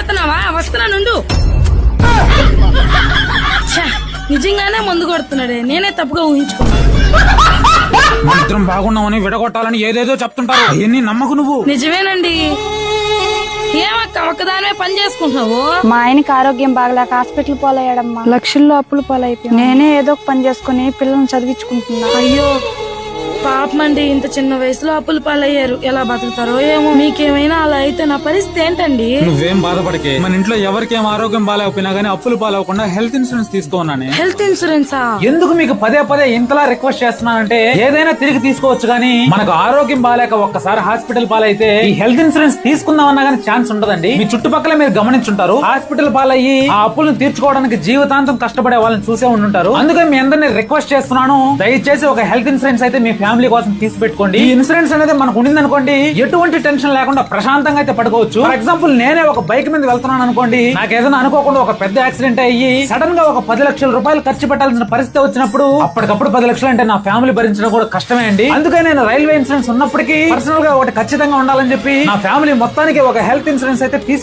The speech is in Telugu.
కొడుతున్నావా? వస్తున్నానుండు. నిజంగానే మందు కొడుతున్నాడే, నేనే తప్పుగా ఊహించుకున్నా. మన ఇద్దరం బాగున్నామని విడగొట్టాలని ఏదేదో చెప్తుంటారు, అవన్నీ నమ్మకు నువ్వు. నిజమేనండి. ఏమక్క ఒక్కదానివే పని చేసుకుంటున్నావు? మా ఆయనకి ఆరోగ్యం బాగలేక హాస్పిటల్ పాలయ్యాడమ్మా. లక్షల్లో అప్పులు పాలైపోయి నేనే ఏదో ఒక పని చేసుకుని పిల్లల్ని చదివించుకుంటున్నా. అయ్యో పాపమండి, ఇంత చిన్న వయసులో అప్పులు పాలయ్యారు. ఎలా బతుకుతారో ఏమో. మీకేమైనా అలా అయితే నా పరిస్థితి ఏంటండి? నువ్వేం బాధపడకే. మన ఇంట్లో ఎవరికేం ఆరోగ్యం బాగాలేకపోయినా గానీ అప్పులు పాలవకుండా హెల్త్ ఇన్సూరెన్స్ తీసుకోన్నానే. హెల్త్ ఇన్సూరెన్సా? ఎందుకు మీకు పదే పదే ఇంతలా రిక్వెస్ట్ చేస్తున్నానంటే, ఏదైనా తిరిగి తీసుకోవచ్చు గానీ మనకు ఆరోగ్యం బాగాలేక ఒక్కసారి హాస్పిటల్ పాలైతే ఈ హెల్త్ ఇన్సూరెన్స్ తీసుకుందామన్నా గానీ ఛాన్స్ ఉండదండి. మీ చుట్టుపక్కల మీరు గమనించుంటారు, హాస్పిటల్ పాలయ్యి ఆ అప్పులను తీర్చుకోవడానికి జీవితాంతం కష్టపడే వాళ్ళని చూసే ఉంటుంటారు. అందుకే మీ అందరినీ రిక్వెస్ట్ చేస్తున్నాను, దయచేసి ఒక హెల్త్ ఇన్సూరెన్స్ అయితే మీ ఫ్యామిలీ కోసం తీసి పెట్టుకోండి. ఈ ఇన్సూరెన్స్ అనేది మనకు ఉండింది అనుకోండి, ఎటువంటి టెన్షన్ లేకుండా ప్రశాంతంగా అయితే పడుకోవచ్చు. ఫర్ ఎగ్జాంపుల్, నేనే ఒక బైక్ మీద వెళ్తున్నాను అనుకోండి, నాకు ఏదైనా అనుకోకుండా ఒక పెద్ద యాక్సిడెంట్ అయ్యి సడన్ గా ఒక 10 లక్షల రూపాయలు ఖర్చు పెట్టాల్సిన పరిస్థితి వచ్చినప్పుడు అప్పటికప్పుడు 10 లక్షలు అంటే నా ఫ్యామిలీ భరించడం కూడా కష్టమే అండి. అందుకే నేను రైల్వే ఇన్సూరెన్స్ ఉన్నప్పటికీ పర్సనల్ గా ఒకటి ఖచ్చితంగా ఉండాలని చెప్పి నా ఫ్యామిలీ మొత్తానికి ఒక హెల్త్ ఇన్సూరెన్స్ అయితే